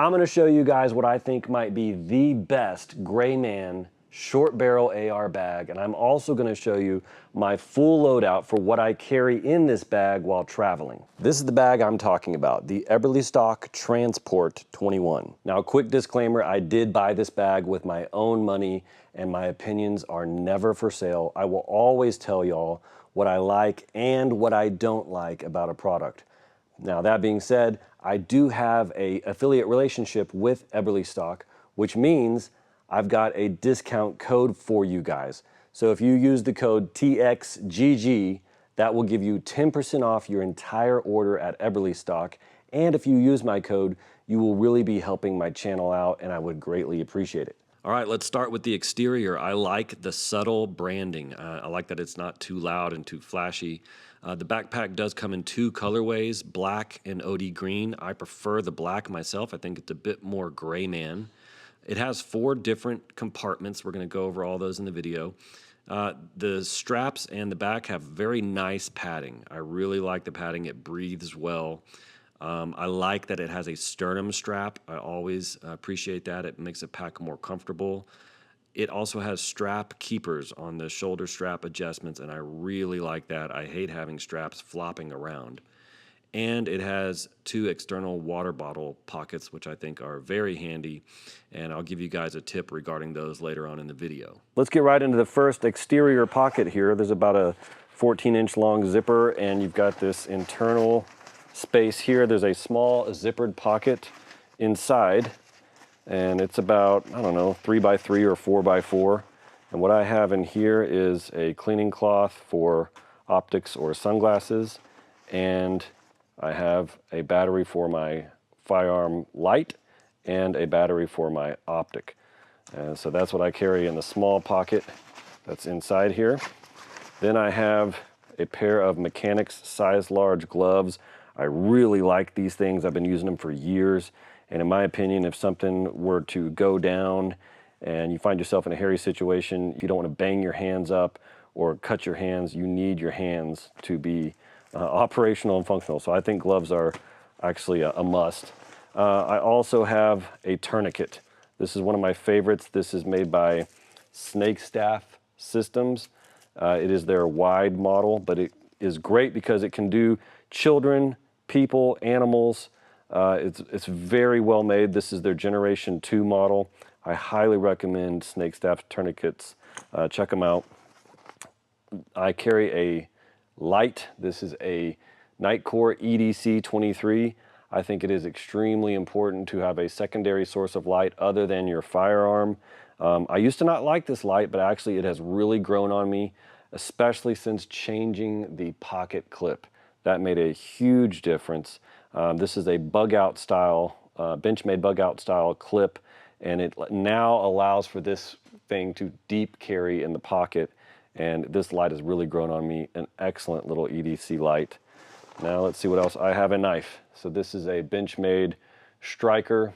I'm gonna show you guys what I think might be the best gray man short barrel AR bag, and I'm also gonna show you my full loadout for what I carry in this bag while traveling. This is the bag I'm talking about, the Eberlestock Transport 21. Now, a quick disclaimer, I did buy this bag with my own money, and my opinions are never for sale. I will always tell y'all what I like and what I don't like about a product. Now, that being said, I do have an affiliate relationship with Eberlestock, which means I've got a discount code for you guys. So if you use the code TXGG, that will give you 10% off your entire order at Eberlestock. And if you use my code, you will really be helping my channel out, and I would greatly appreciate it. All right, let's start with the exterior. I like the subtle branding. I like that it's not too loud and too flashy. The backpack does come in two colorways, black and OD green. I prefer the black myself. I think it's a bit more gray man. It has 4 different compartments. We're gonna go over all those in the video. The straps and the back have very nice padding. I really like the padding. It breathes well. I like that it has a sternum strap. I always appreciate that. It makes the pack more comfortable. It also has strap keepers on the shoulder strap adjustments, and I really like that. I hate having straps flopping around. And it has 2 external water bottle pockets, which I think are very handy, and I'll give you guys a tip regarding those later on in the video. Let's get right into the first exterior pocket here. There's about a 14-inch long zipper, and you've got this internal space here. There's a small zippered pocket inside, and it's about, I don't know, 3x3 or 4x4. And what I have in here is a cleaning cloth for optics or sunglasses, and I have a battery for my firearm light and a battery for my optic. And so that's what I carry in the small pocket that's inside here. Then I have a pair of mechanics size large gloves. I really like these things. I've been using them for years. And in my opinion, if something were to go down and you find yourself in a hairy situation, you don't want to bang your hands up or cut your hands. You need your hands to be operational and functional. So I think gloves are actually a must. I also have a tourniquet. This is one of my favorites. This is made by Snake Staff Systems. It is their wide model, but it is great because it can do children, people, animals. It's very well made. This is their Generation 2 model. I highly recommend Snake Staff tourniquets. Check them out. I carry a light. This is a Nightcore EDC 23. I think it is extremely important to have a secondary source of light other than your firearm. I used to not like this light, but actually it has really grown on me, especially since changing the pocket clip. That made a huge difference. This is a bug out style, Benchmade bug out style clip, and it now allows for this thing to deep carry in the pocket. And this light has really grown on me. An excellent little EDC light. Now let's see what else. I have a knife. So this is a Benchmade striker.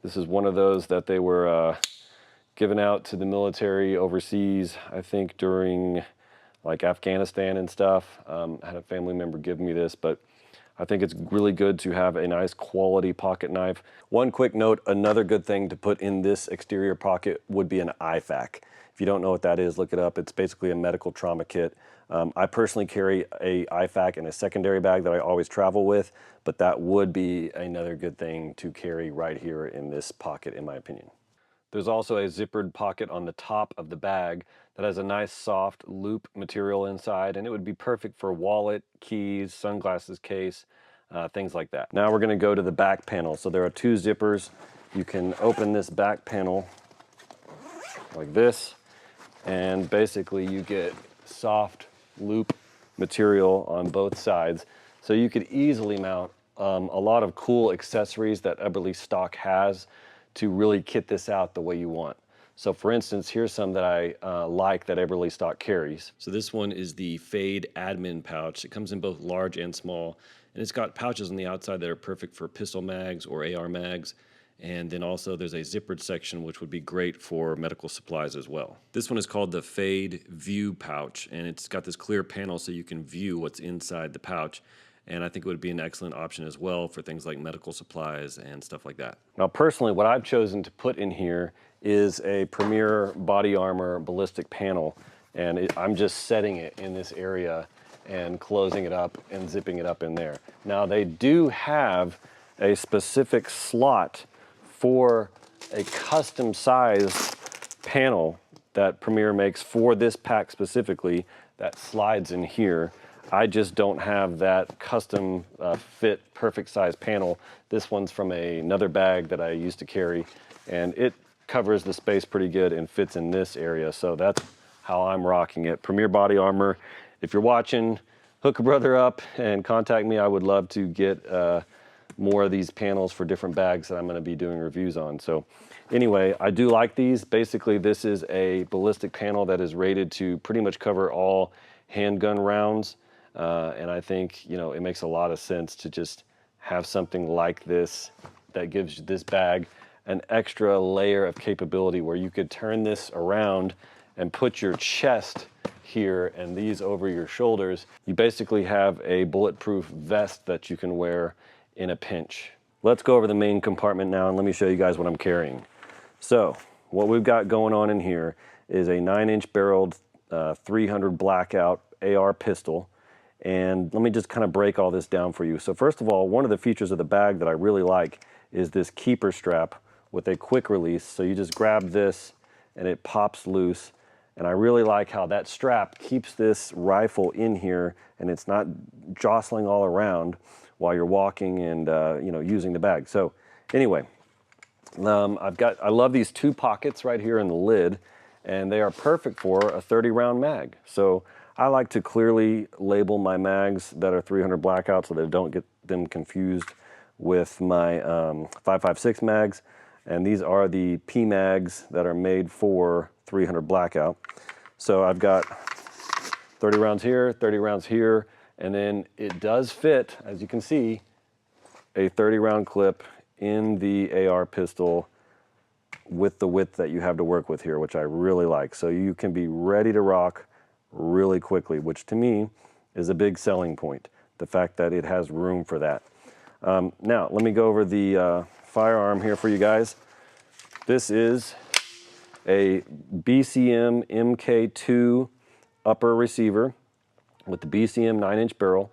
This is one of those that they were giving out to the military overseas, I think during like Afghanistan and stuff. I had a family member give me this, but I think it's really good to have a nice quality pocket knife. One quick note, another good thing to put in this exterior pocket would be an IFAK. If you don't know what that is, look it up. It's basically a medical trauma kit. I personally carry a IFAK in a secondary bag that I always travel with, but that would be another good thing to carry right here in this pocket, in my opinion. There's also a zippered pocket on the top of the bag that has a nice soft loop material inside, and it would be perfect for wallet, keys, sunglasses case, things like that. Now we're gonna go to the back panel. So there are 2 zippers. You can open this back panel like this, and basically you get soft loop material on both sides. So you could easily mount a lot of cool accessories that Eberlestock has to really kit this out the way you want. So for instance, here's some that I like that Eberlestock carries. So this one is the Fade admin pouch. It comes in both large and small, and it's got pouches on the outside that are perfect for pistol mags or AR mags. And then also there's a zippered section, which would be great for medical supplies as well. This one is called the Fade View pouch, and it's got this clear panel so you can view what's inside the pouch. and I think it would be an excellent option as well for things like medical supplies and stuff like that. Now personally, what I've chosen to put in here is a Premier Body Armor ballistic panel, and I'm just setting it in this area and closing it up and zipping it up in there. Now they do have a specific slot for a custom sized panel that Premier makes for this pack specifically that slides in here. I just don't have that custom fit perfect size panel. This one's from another bag that I used to carry, and it covers the space pretty good and fits in this area. So that's how I'm rocking it. Premier Body Armor, if you're watching, hook a brother up and contact me. I would love to get more of these panels for different bags that I'm going to be doing reviews on. So anyway, I do like these. Basically, this is a ballistic panel that is rated to pretty much cover all handgun rounds. And I think, you know, it makes a lot of sense to just have something like this that gives this bag an extra layer of capability where you could turn this around and put your chest here and these over your shoulders. You basically have a bulletproof vest that you can wear in a pinch. Let's go over the main compartment now and let me show you guys what I'm carrying. So what we've got going on in here is a 9-inch barreled 300 Blackout AR pistol. And let me just kind of break all this down for you. So first of all, one of the features of the bag that I really like is this keeper strap with a quick release. So you just grab this and it pops loose. And I really like how that strap keeps this rifle in here and it's not jostling all around while you're walking and you know, using the bag. So anyway, I love these two pockets right here in the lid, and they are perfect for a 30-round mag. So I like to clearly label my mags that are 300 Blackout so that I don't get them confused with my 5.56 mags. And these are the P mags that are made for 300 Blackout. So I've got 30 rounds here, 30 rounds here, and then it does fit, as you can see, a 30-round clip in the AR pistol with the width that you have to work with here, which I really like. So you can be ready to rock really quickly, which to me is a big selling point, the fact that it has room for that. Now, let me go over the firearm here for you guys. This is a BCM MK2 upper receiver with the BCM 9-inch barrel.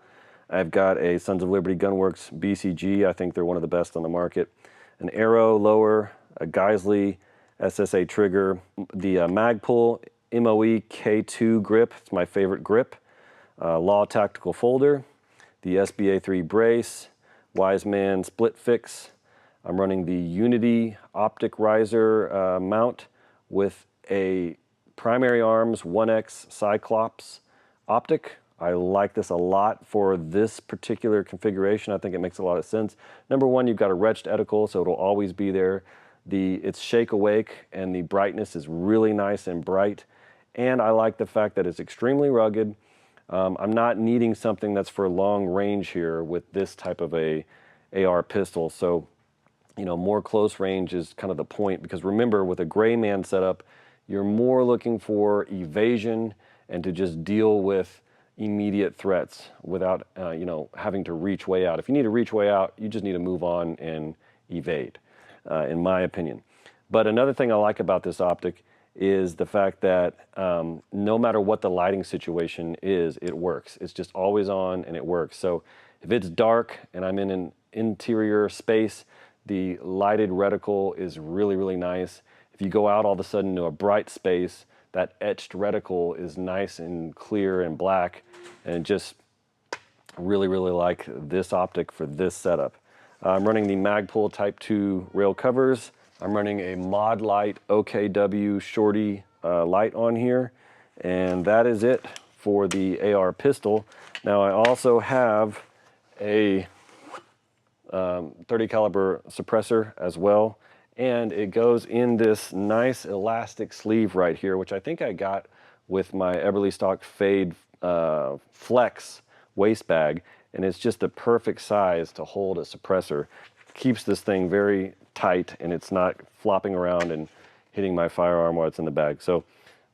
I've got a Sons of Liberty Gunworks BCG. I think they're one of the best on the market. An Arrow lower, a Geisley SSA trigger, the Magpul MOE K2 grip. It's my favorite grip. Law Tactical folder, the SBA3 brace, Wiseman split fix. I'm running the Unity optic riser mount with a Primary Arms 1X Cyclops optic. I like this a lot for this particular configuration. I think it makes a lot of sense. Number one, you've got a retched reticle, so it'll always be there. It's shake awake and the brightness is really nice and bright. And I like the fact that it's extremely rugged. I'm not needing something that's for long range here with this type of a AR pistol. So, you know, more close range is kind of the point, because remember, with a gray man setup, you're more looking for evasion and to just deal with immediate threats without, you know, having to reach way out. If you need to reach way out, you just need to move on and evade, in my opinion. But another thing I like about this optic is the fact that no matter what the lighting situation is, it works. It's just always on and it works. So if it's dark and I'm in an interior space, the lighted reticle is really, really nice. If you go out all of a sudden into a bright space, that etched reticle is nice and clear and black, and just really, really like this optic for this setup. I'm running the Magpul Type 2 rail covers. I'm running a Mod Light OKW Shorty light on here, and that is it for the AR pistol. Now I also have a 30 caliber suppressor as well, and it goes in this nice elastic sleeve right here, which I think I got with my Eberlestock Fade Flex waist bag, and it's just the perfect size to hold a suppressor. Keeps this thing very tight and it's not flopping around and hitting my firearm while it's in the bag. So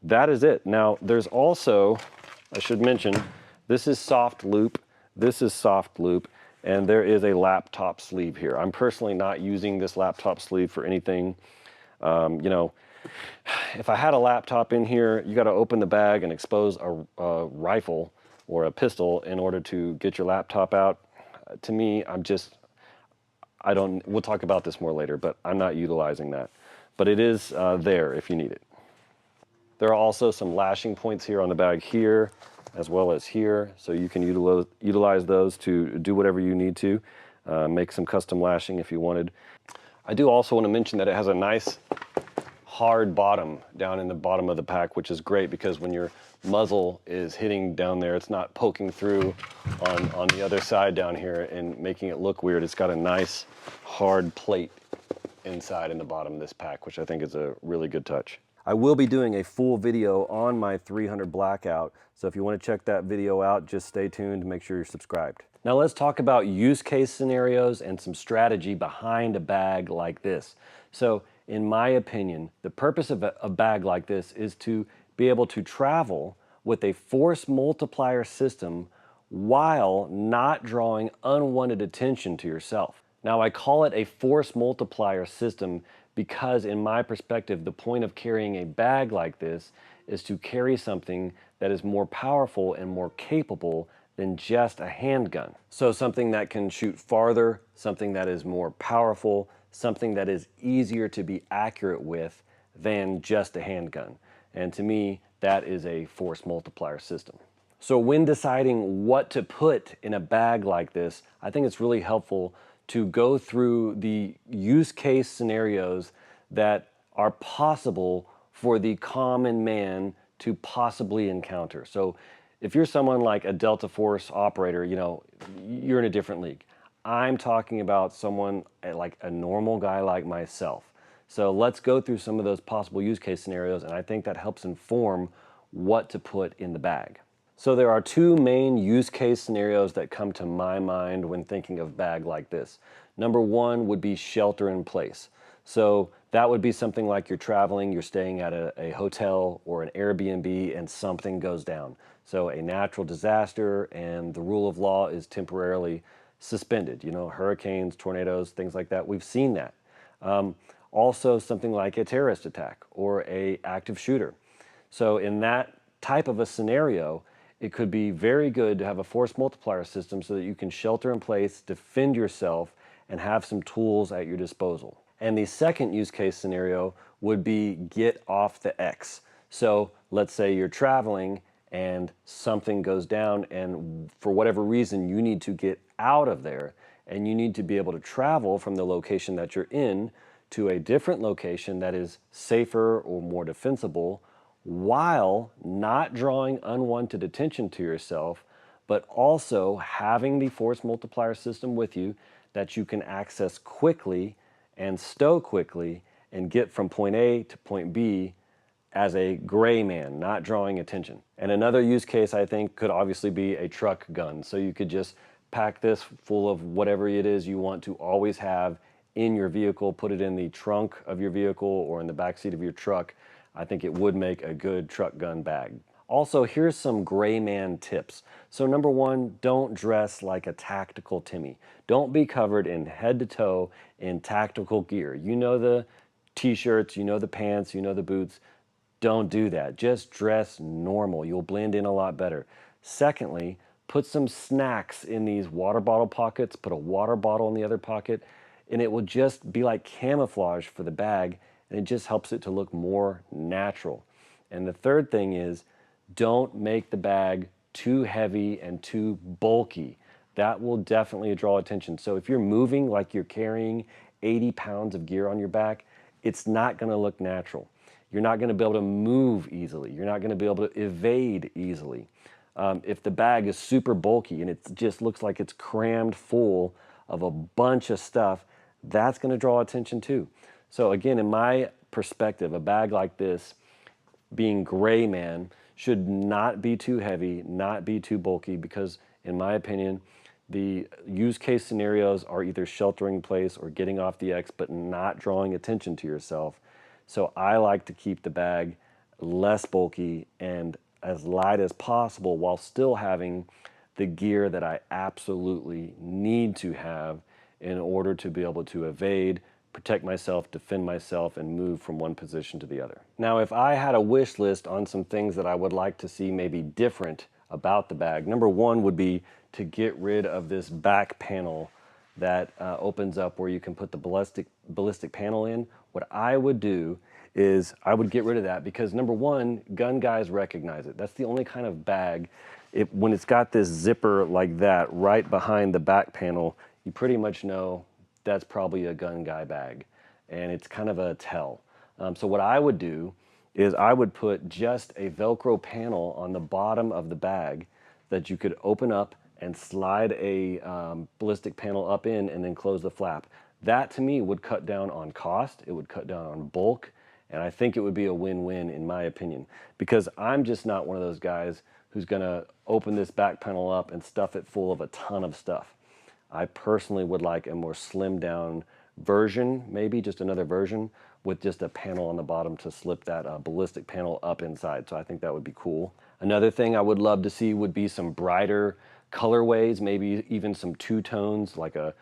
that is it. Now there's also, I should mention, this is soft loop. This is soft loop, and there is a laptop sleeve here. I'm personally not using this laptop sleeve for anything. You know, if I had a laptop in here, you got to open the bag and expose a rifle or a pistol in order to get your laptop out. To me, we'll talk about this more later, but I'm not utilizing that. But it is there if you need it. There are also some lashing points here on the bag here, as well as here, so you can utilize those to do whatever you need to, make some custom lashing if you wanted. I do also want to mention that it has a nice hard bottom down in the bottom of the pack, which is great because when your muzzle is hitting down there, it's not poking through on the other side down here and making it look weird. It's got a nice hard plate inside in the bottom of this pack, which I think is a really good touch. I will be doing a full video on my 300 Blackout, so if you want to check that video out, just stay tuned and make sure you're subscribed. Now let's talk about use case scenarios and some strategy behind a bag like this. So in my opinion, the purpose of a bag like this is to be able to travel with a force multiplier system while not drawing unwanted attention to yourself. Now I call it a force multiplier system because in my perspective, the point of carrying a bag like this is to carry something that is more powerful and more capable than just a handgun. So something that can shoot farther, something that is more powerful, something that is easier to be accurate with than just a handgun. And to me, that is a force multiplier system. So when deciding what to put in a bag like this, I think it's really helpful to go through the use case scenarios that are possible for the common man to possibly encounter. So if you're someone like a Delta Force operator, you know, you're in a different league. I'm talking about someone like a normal guy like myself. So let's go through some of those possible use case scenarios, and I think that helps inform what to put in the bag. So there are two main use case scenarios that come to my mind when thinking of a bag like this. Number one would be shelter in place. So that would be something like you're traveling, you're staying at a hotel or an Airbnb and something goes down. So a natural disaster and the rule of law is temporarily suspended. You know, hurricanes, tornadoes, things like that. We've seen that. Also something like a terrorist attack or a active shooter. So in that type of a scenario, it could be very good to have a force multiplier system so that you can shelter in place, defend yourself, and have some tools at your disposal. And the second use case scenario would be get off the X. So let's say you're traveling and something goes down and for whatever reason you need to get out of there and you need to be able to travel from the location that you're in to a different location that is safer or more defensible while not drawing unwanted attention to yourself, but also having the force multiplier system with you that you can access quickly and stow quickly and get from point A to point B as a gray man, not drawing attention. And another use case I think could obviously be a truck gun. So you could just pack this full of whatever it is you want to always have in your vehicle, put it in the trunk of your vehicle or in the back seat of your truck. I think it would make a good truck gun bag. Also, here's some gray man tips. So number one, don't dress like a tactical Timmy. Don't be covered in head to toe in tactical gear. You know the t-shirts, you know the pants, you know the boots. Don't do that. Just dress normal. You'll blend in a lot better. Secondly, put some snacks in these water bottle pockets. Put a water bottle in the other pocket, and it will just be like camouflage for the bag, and it just helps it to look more natural. And the third thing is, don't make the bag too heavy and too bulky. That will definitely draw attention. So if you're moving like you're carrying 80 pounds of gear on your back, it's not gonna look natural. You're not gonna be able to move easily. You're not gonna be able to evade easily. If the bag is super bulky and it just looks like it's crammed full of a bunch of stuff, that's gonna draw attention too. So again, in my perspective, a bag like this, being gray man, should not be too heavy, not be too bulky, because in my opinion, the use case scenarios are either sheltering in place or getting off the X, but not drawing attention to yourself. So I like to keep the bag less bulky and as light as possible while still having the gear that I absolutely need to have in order to be able to evade, protect myself, defend myself, and move from one position to the other. Now, if I had a wish list on some things that I would like to see maybe different about the bag, number one would be to get rid of this back panel that opens up where you can put the ballistic panel in. What I would do is I would get rid of that because number one, gun guys recognize it. That's the only kind of bag, when it's got this zipper like that right behind the back panel, you pretty much know that's probably a gun guy bag, and it's kind of a tell. So what I would do is I would put just a Velcro panel on the bottom of the bag that you could open up and slide a ballistic panel up in and then close the flap. That to me would cut down on cost, it would cut down on bulk, and I think it would be a win-win in my opinion, because I'm just not one of those guys who's gonna open this back panel up and stuff it full of a ton of stuff. I personally would like a more slimmed down version, maybe just another version with just a panel on the bottom to slip that ballistic panel up inside. So I think that would be cool. Another thing I would love to see would be some brighter colorways, maybe even some two-tones like a,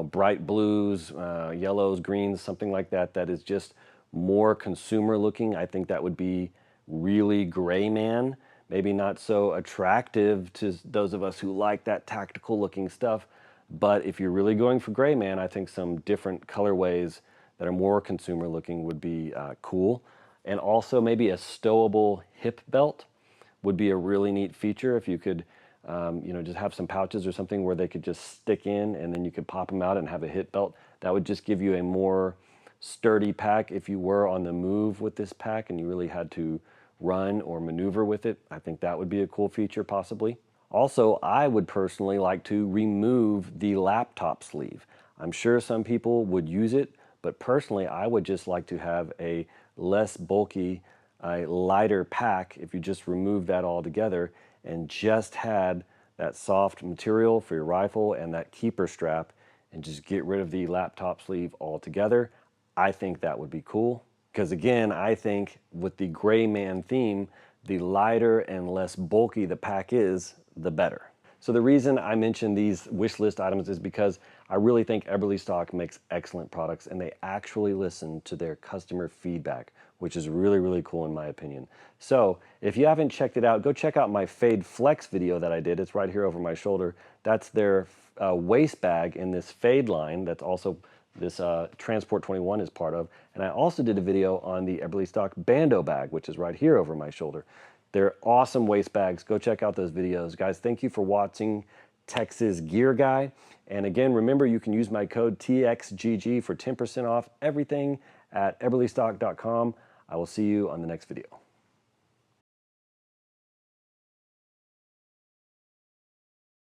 bright blues, yellows, greens, something like that, that is just more consumer looking. I think that would be really gray man, maybe not so attractive to those of us who like that tactical looking stuff. But if you're really going for gray man, I think some different colorways that are more consumer looking would be cool. And also maybe a stowable hip belt would be a really neat feature if you could just have some pouches or something where they could just stick in and then you could pop them out and have a hip belt. That would just give you a more sturdy pack if you were on the move with this pack and you really had to run or maneuver with it. I think that would be a cool feature possibly. Also, I would personally like to remove the laptop sleeve. I'm sure some people would use it, but personally I would just like to have a less bulky, a lighter pack if you just remove that all together and just had that soft material for your rifle and that keeper strap and just get rid of the laptop sleeve altogether. I think that would be cool because again, I think with the gray man theme, the lighter and less bulky the pack is, the better. So the reason I mention these wish list items is because I really think Eberlestock makes excellent products and they actually listen to their customer feedback, which is really, really cool in my opinion. So if you haven't checked it out, go check out my Fade Flex video that I did. It's right here over my shoulder. That's their waist bag in this Fade line that's also this Transport 21 is part of. And I also did a video on the Eberlestock Bando bag, which is right here over my shoulder. They're awesome waist bags. Go check out those videos. Guys, thank you for watching Texas Gear Guy. And again, remember you can use my code TXGG for 10% off everything at eberlestock.com. I will see you on the next video.